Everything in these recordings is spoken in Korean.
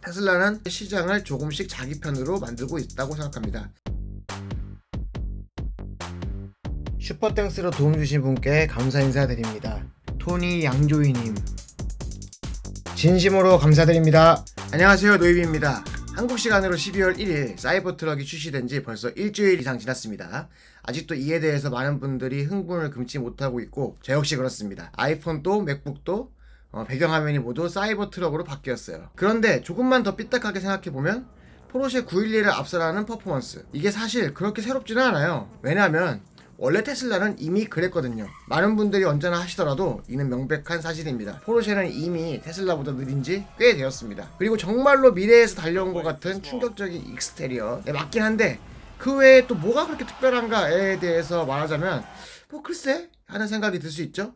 테슬라는 시장을 조금씩 자기 편으로 만들고 있다고 생각합니다. 슈퍼땡스로 도움 주신 분께 감사 인사드립니다. 토니 양조위님 진심으로 감사드립니다. 안녕하세요, 노이비입니다. 한국 시간으로 12월 1일 사이버 트럭이 출시된 지 벌써 일주일 이상 지났습니다. 아직도 이에 대해서 많은 분들이 흥분을 금치 못하고 있고 저 역시 그렇습니다. 아이폰도 맥북도 배경화면이 모두 사이버 트럭으로 바뀌었어요. 그런데 조금만 더 삐딱하게 생각해보면 포르쉐 911을 앞서라는 퍼포먼스, 이게 사실 그렇게 새롭지는 않아요. 왜냐하면 원래 테슬라는 이미 그랬거든요. 많은 분들이 언제나 하시더라도 이는 명백한 사실입니다. 포르쉐는 이미 테슬라보다 느린 지 꽤 되었습니다. 그리고 정말로 미래에서 달려온 것 같은 충격적인 익스테리어 맞긴 한데 그 외에 또 뭐가 그렇게 특별한가에 대해서 말하자면 뭐 글쎄 하는 생각이 들 수 있죠.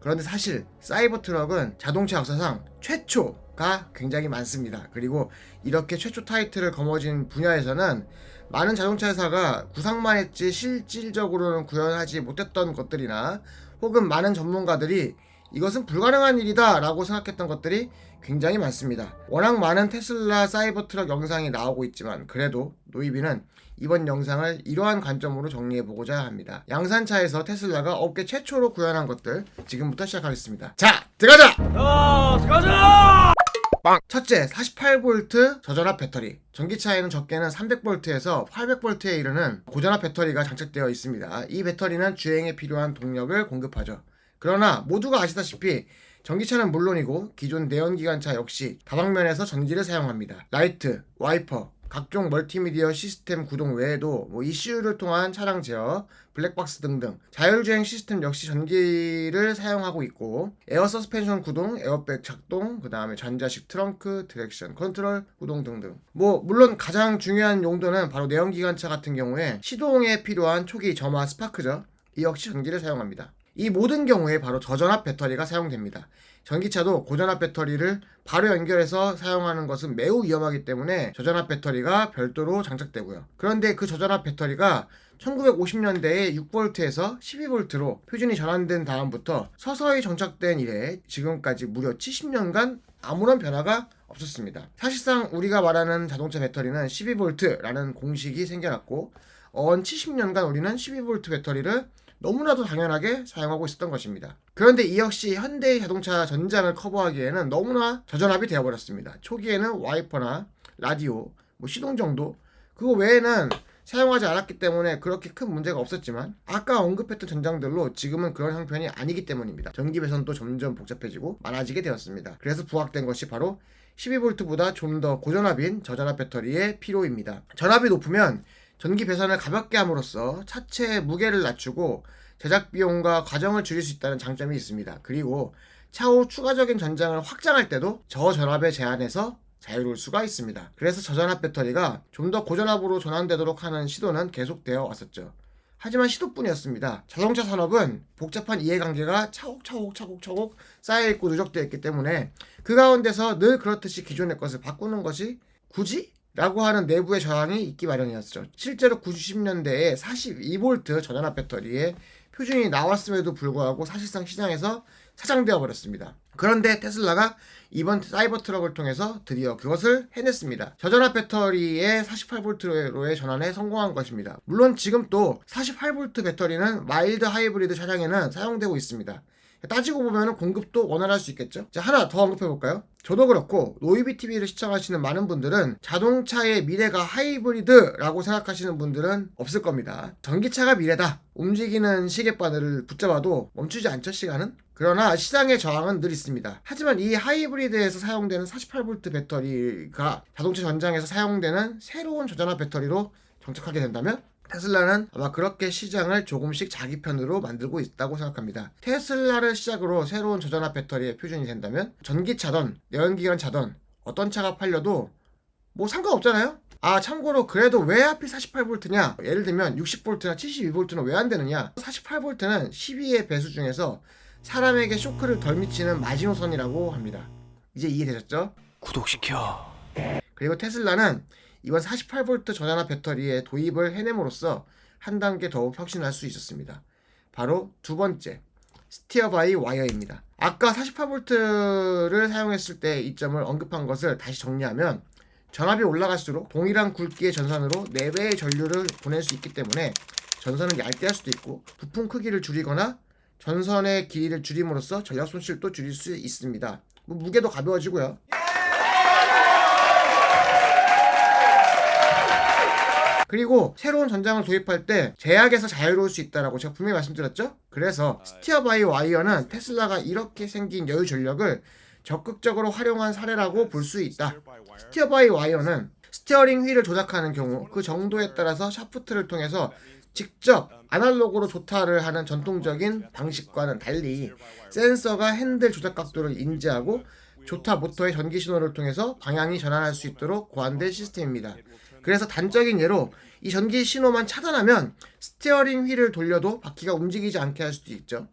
그런데 사실 사이버 트럭은 자동차 역사상 최초가 굉장히 많습니다. 그리고 이렇게 최초 타이틀을 거머쥔 분야에서는 많은 자동차 회사가 구상만 했지 실질적으로는 구현하지 못했던 것들이나 혹은 많은 전문가들이 이것은 불가능한 일이다 라고 생각했던 것들이 굉장히 많습니다. 워낙 많은 테슬라 사이버 트럭 영상이 나오고 있지만 그래도 노이비는 이번 영상을 이러한 관점으로 정리해보고자 합니다. 양산차에서 테슬라가 업계 최초로 구현한 것들 지금부터 시작하겠습니다. 자, 들어가자! 들어가자! 첫째, 48V 저전압 배터리. 전기차에는 적게는 300V에서 800V에 이르는 고전압 배터리가 장착되어 있습니다. 이 배터리는 주행에 필요한 동력을 공급하죠. 그러나 모두가 아시다시피 전기차는 물론이고 기존 내연기관차 역시 다방면에서 전기를 사용합니다. 라이트, 와이퍼, 각종 멀티미디어 시스템 구동 외에도 ECU를 통한 차량 제어, 블랙박스 등등 자율주행 시스템 역시 전기를 사용하고 있고 에어 서스펜션 구동, 에어백 작동, 그 다음에 전자식 트렁크, 디렉션 컨트롤 구동 등등 물론 가장 중요한 용도는 바로 내연기관차 같은 경우에 시동에 필요한 초기 점화 스파크죠. 이 역시 전기를 사용합니다. 이 모든 경우에 바로 저전압 배터리가 사용됩니다. 전기차도 고전압 배터리를 바로 연결해서 사용하는 것은 매우 위험하기 때문에 저전압 배터리가 별도로 장착되고요. 그런데 그 저전압 배터리가 1950년대에 6V에서 12V로 표준이 전환된 다음부터 서서히 정착된 이래 지금까지 무려 70년간 아무런 변화가 없었습니다. 사실상 우리가 말하는 자동차 배터리는 12V라는 공식이 생겨났고 70년간 우리는 12V 배터리를 너무나도 당연하게 사용하고 있었던 것입니다. 그런데 이 역시 현대의 자동차 전장을 커버하기에는 너무나 저전압이 되어버렸습니다. 초기에는 와이퍼나 라디오, 시동 정도 그거 외에는 사용하지 않았기 때문에 그렇게 큰 문제가 없었지만 아까 언급했던 전장들로 지금은 그런 형편이 아니기 때문입니다. 전기 배선도 점점 복잡해지고 많아지게 되었습니다. 그래서 부각된 것이 바로 12V보다 좀 더 고전압인 저전압 배터리의 필요입니다. 전압이 높으면 전기 배선을 가볍게 함으로써 차체의 무게를 낮추고 제작 비용과 과정을 줄일 수 있다는 장점이 있습니다. 그리고 차후 추가적인 전장을 확장할 때도 저전압의 제한에서 자유로울 수가 있습니다. 그래서 저전압 배터리가 좀 더 고전압으로 전환되도록 하는 시도는 계속되어 왔었죠. 하지만 시도뿐이었습니다. 자동차 산업은 복잡한 이해관계가 차곡차곡 쌓여있고 누적되어 있기 때문에 그 가운데서 늘 그렇듯이 기존의 것을 바꾸는 것이 굳이? 라고 하는 내부의 저항이 있기 마련이었죠. 실제로 90년대에 42V 저전압 배터리의 표준이 나왔음에도 불구하고 사실상 시장에서 사장되어 버렸습니다. 그런데 테슬라가 이번 사이버 트럭을 통해서 드디어 그것을 해냈습니다. 저전압 배터리의 48V로의 전환에 성공한 것입니다. 물론 지금 또 48V 배터리는 마일드 하이브리드 차량에는 사용되고 있습니다. 따지고 보면 공급도 원활할 수 있겠죠. 자, 하나 더 언급해볼까요? 저도 그렇고 노이비TV를 시청하시는 많은 분들은 자동차의 미래가 하이브리드라고 생각하시는 분들은 없을 겁니다. 전기차가 미래다. 움직이는 시계바늘을 붙잡아도 멈추지 않죠, 시간은? 그러나 시장의 저항은 늘 있습니다. 하지만 이 하이브리드에서 사용되는 48V 배터리가 자동차 전장에서 사용되는 새로운 저전압 배터리로 정착하게 된다면 테슬라는 아마 그렇게 시장을 조금씩 자기 편으로 만들고 있다고 생각합니다. 테슬라를 시작으로 새로운 저전압 배터리의 표준이 된다면 전기차든 내연기관차든 어떤 차가 팔려도 상관없잖아요? 참고로 그래도 왜 하필 48V냐? 예를 들면 60V나 72V는 왜 안 되느냐? 48V는 12의 배수 중에서 사람에게 쇼크를 덜 미치는 마지노선이라고 합니다. 이제 이해되셨죠? 구독시켜. 그리고 테슬라는 이번 48V 저전압 배터리의 도입을 해냄으로써 한 단계 더욱 혁신할 수 있었습니다. 바로 두 번째, 스티어 바이 와이어입니다. 아까 48V를 사용했을 때 이점을 언급한 것을 다시 정리하면 전압이 올라갈수록 동일한 굵기의 전선으로 4배의 전류를 보낼 수 있기 때문에 전선은 얇게 할 수도 있고, 부품 크기를 줄이거나 전선의 길이를 줄임으로써 전력 손실도 줄일 수 있습니다. 무게도 가벼워지고요. 그리고 새로운 전장을 도입할 때 제약에서 자유로울 수 있다라고 제가 분명히 말씀드렸죠. 그래서 스티어 바이 와이어는 테슬라가 이렇게 생긴 여유 전력을 적극적으로 활용한 사례라고 볼 수 있다. 스티어 바이 와이어는 스티어링 휠을 조작하는 경우 그 정도에 따라서 샤프트를 통해서 직접 아날로그로 조타를 하는 전통적인 방식과는 달리 센서가 핸들 조작 각도를 인지하고 조타 모터의 전기 신호를 통해서 방향이 전환할 수 있도록 고안된 시스템입니다. 그래서 단적인 예로 이 전기 신호만 차단하면 스티어링 휠을 돌려도 바퀴가 움직이지 않게 할 수도 있죠.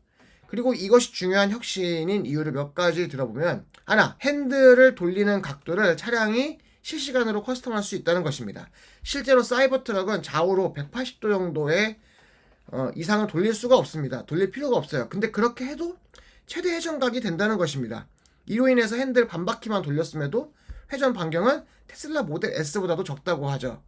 그리고 이것이 중요한 혁신인 이유를 몇 가지 들어보면, 하나, 핸들을 돌리는 각도를 차량이 실시간으로 커스텀할 수 있다는 것입니다. 실제로 사이버 트럭은 좌우로 180도 정도의 이상을 돌릴 수가 없습니다. 돌릴 필요가 없어요. 근데 그렇게 해도 최대 회전각이 된다는 것입니다. 이로 인해서 핸들 반바퀴만 돌렸음에도 회전 반경은 테슬라 모델 S보다도 적다고 하죠.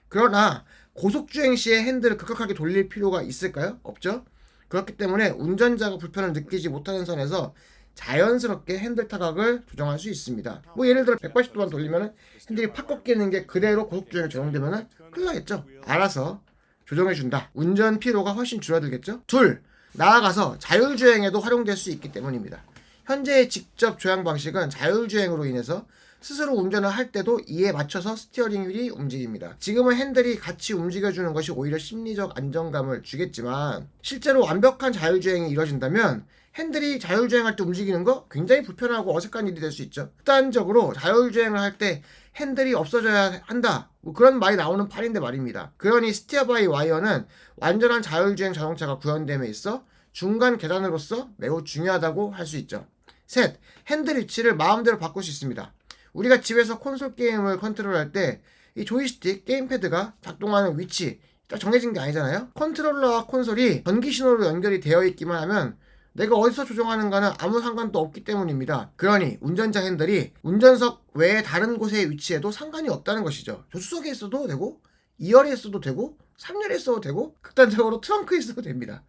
그러나 고속주행 시에 핸들을 급격하게 돌릴 필요가 있을까요? 없죠. 그렇기 때문에 운전자가 불편을 느끼지 못하는 선에서 자연스럽게 핸들 타각을 조정할 수 있습니다. 예를 들어 180도만 돌리면 핸들이 팍 꺾이는 게 그대로 고속주행에 적용되면 큰일 나겠죠. 알아서 조정해준다. 운전 피로가 훨씬 줄어들겠죠. 둘, 나아가서 자율주행에도 활용될 수 있기 때문입니다. 현재의 직접 조향 방식은 자율주행으로 인해서 스스로 운전을 할 때도 이에 맞춰서 스티어링 휠이 움직입니다. 지금은 핸들이 같이 움직여주는 것이 오히려 심리적 안정감을 주겠지만, 실제로 완벽한 자율주행이 이뤄진다면 핸들이 자율주행할 때 움직이는 거 굉장히 불편하고 어색한 일이 될 수 있죠. 극단적으로 자율주행을 할 때 핸들이 없어져야 한다, 그런 말이 나오는 판인데 말입니다. 그러니 스티어 바이 와이어는 완전한 자율주행 자동차가 구현됨에 있어 중간 계단으로서 매우 중요하다고 할 수 있죠. 셋, 핸들 위치를 마음대로 바꿀 수 있습니다. 우리가 집에서 콘솔 게임을 컨트롤할 때 이 조이스틱, 게임패드가 작동하는 위치 딱 정해진 게 아니잖아요. 컨트롤러와 콘솔이 전기 신호로 연결이 되어 있기만 하면 내가 어디서 조종하는가는 아무 상관도 없기 때문입니다. 그러니 운전자 핸들이 운전석 외에 다른 곳에 위치해도 상관이 없다는 것이죠. 조수석에 있어도 되고, 2열에 있어도 되고, 3열에 있어도 되고, 극단적으로 트렁크에 있어도 됩니다.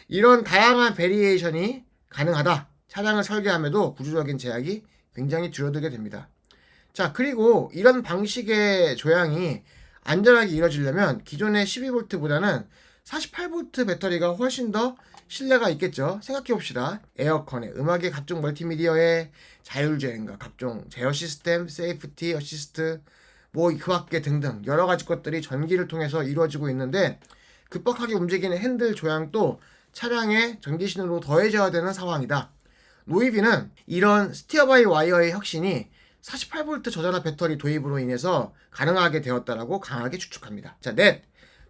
이런 다양한 베리에이션이 가능하다. 차량을 설계함에도 구조적인 제약이 굉장히 줄어들게 됩니다. 자, 그리고 이런 방식의 조향이 안전하게 이루어지려면 기존의 12V보다는 48V 배터리가 훨씬 더 신뢰가 있겠죠. 생각해봅시다. 에어컨에, 음악의 각종 멀티미디어에, 자율주행과 각종 제어 시스템, 세이프티, 어시스트, 그 밖에 등등 여러가지 것들이 전기를 통해서 이루어지고 있는데, 급박하게 움직이는 핸들 조향도 차량의 전기신호로 더해져야 되는 상황이다. 노이비는 이런 스티어 바이 와이어의 혁신이 48V 저전압 배터리 도입으로 인해서 가능하게 되었다라고 강하게 추측합니다. 자, 넷,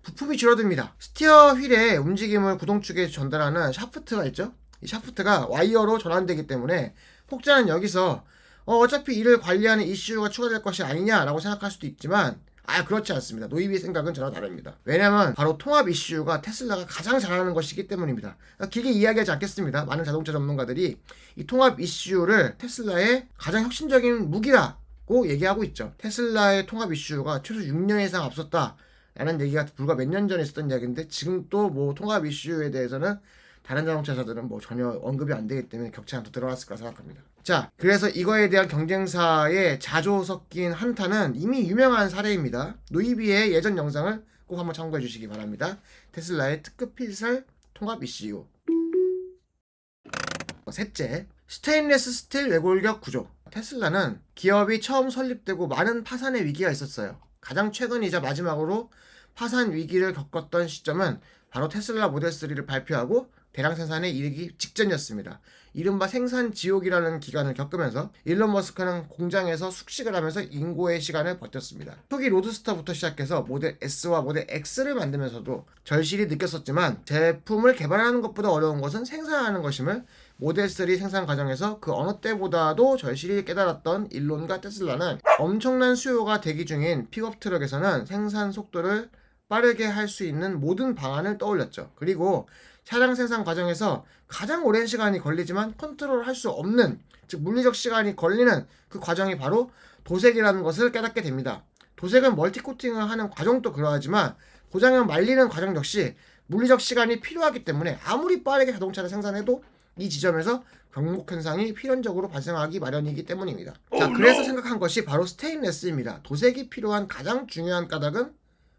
부품이 줄어듭니다. 스티어 휠의 움직임을 구동축에 전달하는 샤프트가 있죠. 이 샤프트가 와이어로 전환되기 때문에 혹자는 여기서 어차피 이를 관리하는 ECU가 추가될 것이 아니냐라고 생각할 수도 있지만, 그렇지 않습니다. 노이비의 생각은 전혀 다릅니다. 왜냐하면 바로 통합 ECU가 테슬라가 가장 잘하는 것이기 때문입니다. 길게 이야기하지 않겠습니다. 많은 자동차 전문가들이 이 통합 ECU를 테슬라의 가장 혁신적인 무기라고 얘기하고 있죠. 테슬라의 통합 ECU가 최소 6년 이상 앞섰다 라는 얘기가 불과 몇 년 전에 있었던 이야기인데, 지금 또 통합 ECU에 대해서는 다른 자동차 회사들은 전혀 언급이 안 되기 때문에 격차가 더 들어갔을 거라 생각합니다. 자, 그래서 이거에 대한 경쟁사의 자조 섞인 한타는 이미 유명한 사례입니다. 노이비의 예전 영상을 꼭 한번 참고해 주시기 바랍니다. 테슬라의 특급 필살 통합 ECU. 셋째, 스테인레스 스틸 외골격 구조. 테슬라는 기업이 처음 설립되고 많은 파산의 위기가 있었어요. 가장 최근이자 마지막으로 파산 위기를 겪었던 시점은 바로 테슬라 모델 3를 발표하고 대량 생산에 이르기 직전이었습니다. 이른바 생산 지옥이라는 기간을 겪으면서 일론 머스크는 공장에서 숙식을 하면서 인고의 시간을 버텼습니다. 초기 로드스터부터 시작해서 모델 S와 모델 X를 만들면서도 절실히 느꼈었지만, 제품을 개발하는 것보다 어려운 것은 생산하는 것임을 모델 3 생산 과정에서 그 어느 때보다도 절실히 깨달았던 일론과 테슬라는 엄청난 수요가 대기 중인 픽업 트럭에서는 생산 속도를 빠르게 할 수 있는 모든 방안을 떠올렸죠. 그리고 차량 생산 과정에서 가장 오랜 시간이 걸리지만 컨트롤할 수 없는, 즉 물리적 시간이 걸리는 그 과정이 바로 도색이라는 것을 깨닫게 됩니다. 도색은 멀티코팅을 하는 과정도 그러하지만 고장을 말리는 과정 역시 물리적 시간이 필요하기 때문에 아무리 빠르게 자동차를 생산해도 이 지점에서 경목 현상이 필연적으로 발생하기 마련이기 때문입니다. 자, 그래서 생각한 것이 바로 스테인레스입니다. 도색이 필요한 가장 중요한 까닭은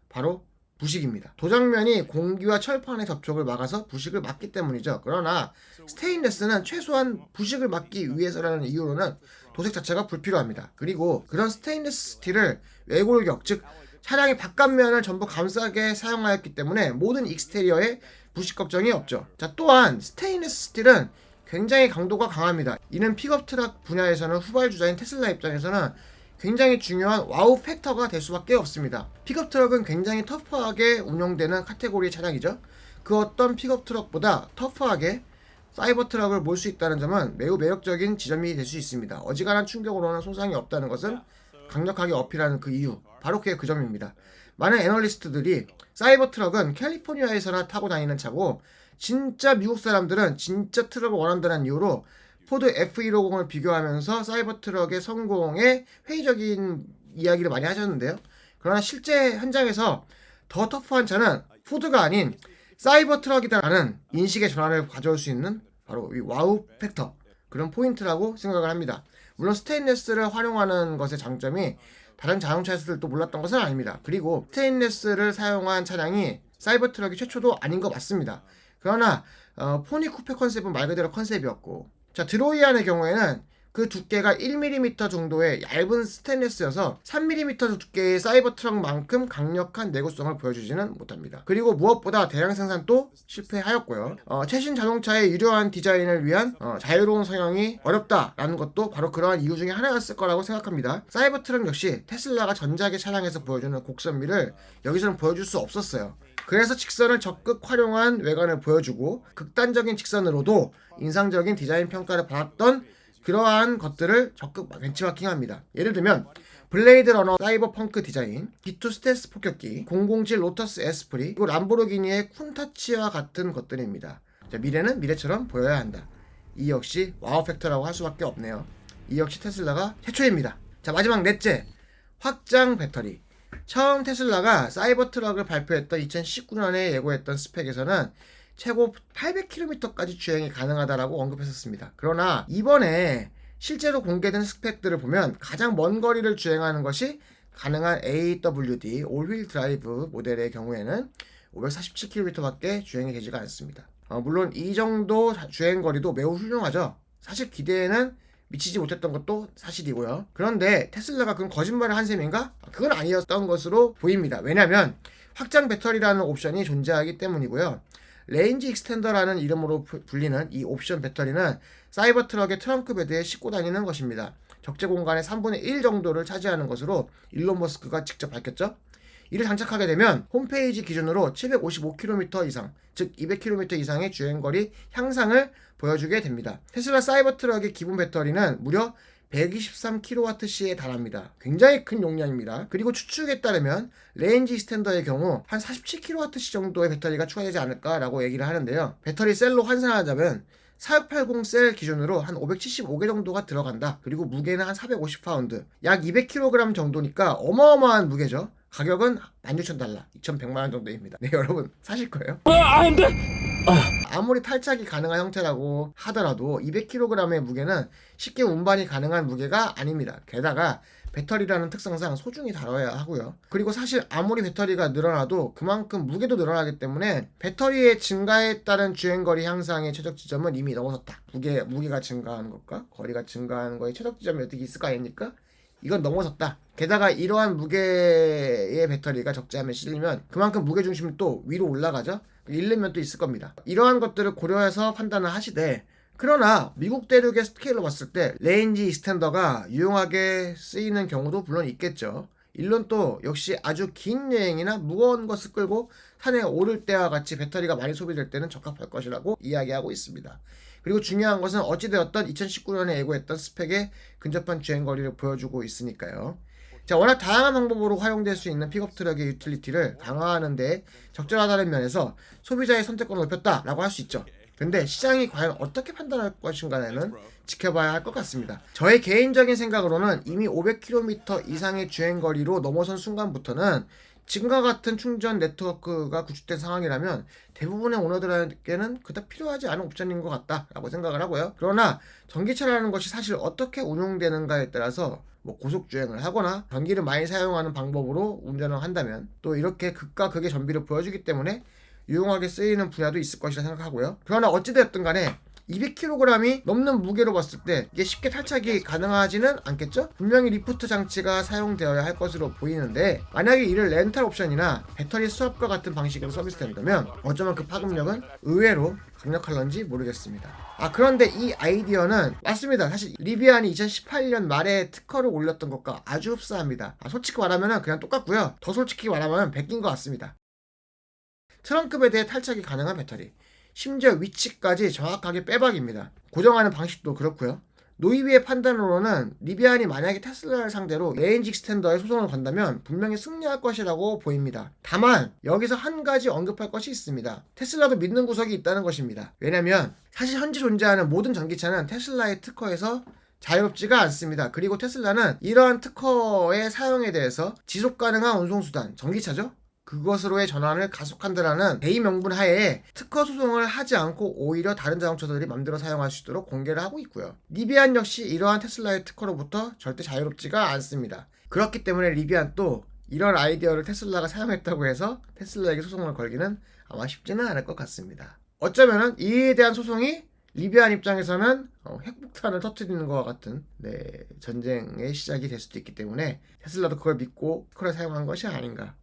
바로 부식입니다. 도장면이 공기와 철판의 접촉을 막아서 부식을 막기 때문이죠. 그러나 스테인레스는 최소한 부식을 막기 위해서라는 이유로는 도색 자체가 불필요합니다. 그리고 그런 스테인레스 스틸을 외골격, 즉 차량의 바깥면을 전부 감싸게 사용하였기 때문에 모든 익스테리어에 부식 걱정이 없죠. 자, 또한 스테인레스 스틸은 굉장히 강도가 강합니다. 이는 픽업 트럭 분야에서는 후발주자인 테슬라 입장에서는 굉장히 중요한 와우 팩터가 될 수밖에 없습니다. 픽업 트럭은 굉장히 터프하게 운영되는 카테고리의 차량이죠. 그 어떤 픽업 트럭보다 터프하게 사이버 트럭을 몰 수 있다는 점은 매우 매력적인 지점이 될 수 있습니다. 어지간한 충격으로는 손상이 없다는 것은 강력하게 어필하는 그 이유, 바로 그게 그 점입니다. 많은 애널리스트들이 사이버 트럭은 캘리포니아에서나 타고 다니는 차고 진짜 미국 사람들은 진짜 트럭을 원한다는 이유로 포드 F150을 비교하면서 사이버 트럭의 성공에 회의적인 이야기를 많이 하셨는데요. 그러나 실제 현장에서 더 터프한 차는 포드가 아닌 사이버 트럭이다라는 인식의 전환을 가져올 수 있는 바로 이 와우 팩터, 그런 포인트라고 생각을 합니다. 물론 스테인레스를 활용하는 것의 장점이 다른 자동차에서도 몰랐던 것은 아닙니다. 그리고 스테인레스를 사용한 차량이 사이버 트럭이 최초도 아닌 거 맞습니다. 그러나 포니 쿠페 컨셉은 말 그대로 컨셉이었고, 자, 드로이안의 경우에는 그 두께가 1mm 정도의 얇은 스테인레스여서 3mm 두께의 사이버 트럭만큼 강력한 내구성을 보여주지는 못합니다. 그리고 무엇보다 대량 생산도 실패하였고요. 최신 자동차의 유려한 디자인을 위한 자유로운 성형이 어렵다라는 것도 바로 그러한 이유 중에 하나였을 거라고 생각합니다. 사이버 트럭 역시 테슬라가 전작의 차량에서 보여주는 곡선미를 여기서는 보여줄 수 없었어요. 그래서 직선을 적극 활용한 외관을 보여주고 극단적인 직선으로도 인상적인 디자인 평가를 받았던 그러한 것들을 적극 벤치마킹합니다. 예를 들면 블레이드 러너 사이버 펑크 디자인, D2 스텔스 폭격기, 007 로터스 에스프리, 그리고 람보르기니의 쿤타치와 같은 것들입니다. 자, 미래는 미래처럼 보여야 한다. 이 역시 와우 팩터라고 할 수밖에 없네요. 이 역시 테슬라가 최초입니다. 자, 마지막 넷째, 확장 배터리. 처음 테슬라가 사이버 트럭을 발표했던 2019년에 예고했던 스펙에서는 최고 800km까지 주행이 가능하다라고 언급했었습니다. 그러나 이번에 실제로 공개된 스펙들을 보면 가장 먼 거리를 주행하는 것이 가능한 AWD 올휠 드라이브 모델의 경우에는 547km밖에 주행이 되지가 않습니다. 물론 이 정도 주행 거리도 매우 훌륭하죠. 사실 기대에는 미치지 못했던 것도 사실이고요. 그런데 테슬라가 그건 거짓말을 한 셈인가? 그건 아니었던 것으로 보입니다. 왜냐하면 확장 배터리라는 옵션이 존재하기 때문이고요. 레인지 익스텐더라는 이름으로 불리는 이 옵션 배터리는 사이버 트럭의 트렁크 베드에 싣고 다니는 것입니다. 적재 공간의 3분의 1 정도를 차지하는 것으로 일론 머스크가 직접 밝혔죠. 이를 장착하게 되면 홈페이지 기준으로 755km 이상, 즉 200km 이상의 주행거리 향상을 보여주게 됩니다. 테슬라 사이버 트럭의 기본 배터리는 무려 123kWh에 달합니다. 굉장히 큰 용량입니다. 그리고 추측에 따르면 레인지 스탠더의 경우 한 47kWh 정도의 배터리가 추가되지 않을까라고 얘기를 하는데요. 배터리 셀로 환산하자면 4680 셀 기준으로 한 575개 정도가 들어간다. 그리고 무게는 한 450파운드, 약 200kg 정도니까 어마어마한 무게죠. 가격은 16,000달러, 2,100만원 정도입니다. 네, 여러분 사실 거예요? 안 돼! 아무리 탈착이 가능한 형태라고 하더라도 200kg의 무게는 쉽게 운반이 가능한 무게가 아닙니다. 게다가 배터리라는 특성상 소중히 다뤄야 하고요. 그리고 사실 아무리 배터리가 늘어나도 그만큼 무게도 늘어나기 때문에 배터리의 증가에 따른 주행거리 향상의 최적 지점은 이미 넘어섰다. 무게가 증가하는 것과 거리가 증가하는 거의 최적 지점이 어떻게 있을까 아닙니까? 이건 넘어섰다. 게다가 이러한 무게의 배터리가 적재함에 실리면 그만큼 무게중심이 또 위로 올라가죠. 잃는 면도 있을 겁니다. 이러한 것들을 고려해서 판단을 하시되, 그러나 미국 대륙의 스케일로 봤을 때 레인지 익스텐더가 유용하게 쓰이는 경우도 물론 있겠죠. 일론 역시 아주 긴 여행이나 무거운 것을 끌고 산에 오를 때와 같이 배터리가 많이 소비될 때는 적합할 것이라고 이야기하고 있습니다. 그리고 중요한 것은 어찌되었던 2019년에 예고했던 스펙에 근접한 주행거리를 보여주고 있으니까요. 자, 워낙 다양한 방법으로 활용될 수 있는 픽업 트럭의 유틸리티를 강화하는 데 적절하다는 면에서 소비자의 선택권을 높였다라고 할 수 있죠. 근데 시장이 과연 어떻게 판단할 것인가는 지켜봐야 할 것 같습니다. 저의 개인적인 생각으로는 이미 500km 이상의 주행거리로 넘어선 순간부터는 지금과 같은 충전 네트워크가 구축된 상황이라면 대부분의 오너들에게는 그닥 필요하지 않은 옵션인 것 같다라고 생각을 하고요. 그러나 전기차라는 것이 사실 어떻게 운용되는가에 따라서 뭐 고속주행을 하거나 전기를 많이 사용하는 방법으로 운전을 한다면 또 이렇게 극과 극의 전비를 보여주기 때문에 유용하게 쓰이는 분야도 있을 것이라 생각하고요. 그러나 어찌되었든 간에 200kg이 넘는 무게로 봤을 때 이게 쉽게 탈착이 가능하지는 않겠죠? 분명히 리프트 장치가 사용되어야 할 것으로 보이는데 만약에 이를 렌탈 옵션이나 배터리 수압과 같은 방식으로 서비스된다면 어쩌면 그 파급력은 의외로 강력할런지 모르겠습니다. 그런데 이 아이디어는 맞습니다. 사실 리비안이 2018년 말에 특허를 올렸던 것과 아주 흡사합니다. 솔직히 말하면 그냥 똑같고요. 더 솔직히 말하면 베낀 것 같습니다. 트렁크 베드에 탈착이 가능한 배터리, 심지어 위치까지 정확하게 빼박입니다. 고정하는 방식도 그렇고요. 노이비의 판단으로는 리비안이 만약에 테슬라를 상대로 레인지 익스텐더에 소송을 건다면 분명히 승리할 것이라고 보입니다. 다만 여기서 한 가지 언급할 것이 있습니다. 테슬라도 믿는 구석이 있다는 것입니다. 왜냐면 사실 현재 존재하는 모든 전기차는 테슬라의 특허에서 자유롭지가 않습니다. 그리고 테슬라는 이러한 특허의 사용에 대해서 지속 가능한 운송수단, 전기차죠? 그것으로의 전환을 가속한다라는 대의 명분 하에 특허 소송을 하지 않고 오히려 다른 자동차들이 맘대로 사용할 수 있도록 공개를 하고 있고요. 리비안 역시 이러한 테슬라의 특허로부터 절대 자유롭지가 않습니다. 그렇기 때문에 리비안도 이런 아이디어를 테슬라가 사용했다고 해서 테슬라에게 소송을 걸기는 아마 쉽지는 않을 것 같습니다. 어쩌면은 이에 대한 소송이 리비안 입장에서는 핵폭탄을 터뜨리는 것과 같은 전쟁의 시작이 될 수도 있기 때문에 테슬라도 그걸 믿고 특허를 사용한 것이 아닌가.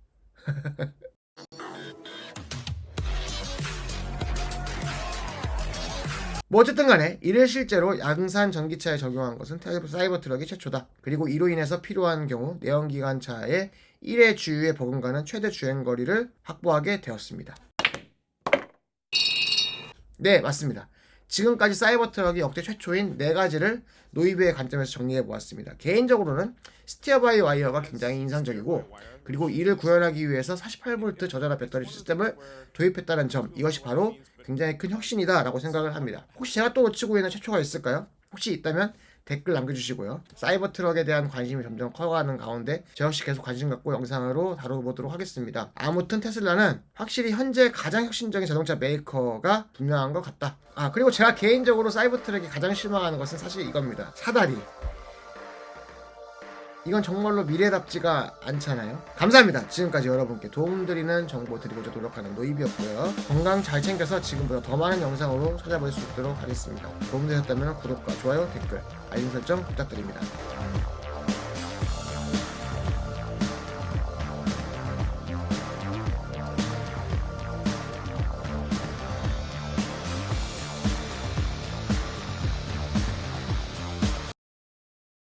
뭐 어쨌든 간에 이를 실제로 양산 전기차에 적용한 것은 사이버 트럭이 최초다. 그리고 이로 인해서 필요한 경우 내연기관차의 1회 주유에 버금가는 최대 주행거리를 확보하게 되었습니다. 네, 맞습니다. 지금까지 사이버 트럭이 역대 최초인 4가지를 노이비의 관점에서 정리해 보았습니다. 개인적으로는 스티어 바이 와이어가 굉장히 인상적이고, 그리고 이를 구현하기 위해서 48V 저전압 배터리 시스템을 도입했다는 점, 이것이 바로 굉장히 큰 혁신이다 라고 생각을 합니다. 혹시 제가 또 놓치고 있는 최초가 있을까요? 혹시 있다면 댓글 남겨주시고요. 사이버 트럭에 대한 관심이 점점 커가는 가운데 저 역시 계속 관심 갖고 영상으로 다뤄보도록 하겠습니다. 아무튼 테슬라는 확실히 현재 가장 혁신적인 자동차 메이커가 분명한 것 같다. 그리고 제가 개인적으로 사이버 트럭이 가장 실망하는 것은 사실 이겁니다. 사다리. 이건 정말로 미래답지가 않잖아요. 감사합니다. 지금까지 여러분께 도움드리는 정보 드리고자 노력하는 노이비였고요. 건강 잘 챙겨서 지금보다 더 많은 영상으로 찾아볼 수 있도록 하겠습니다. 도움되셨다면 구독과 좋아요, 댓글, 알림 설정 부탁드립니다.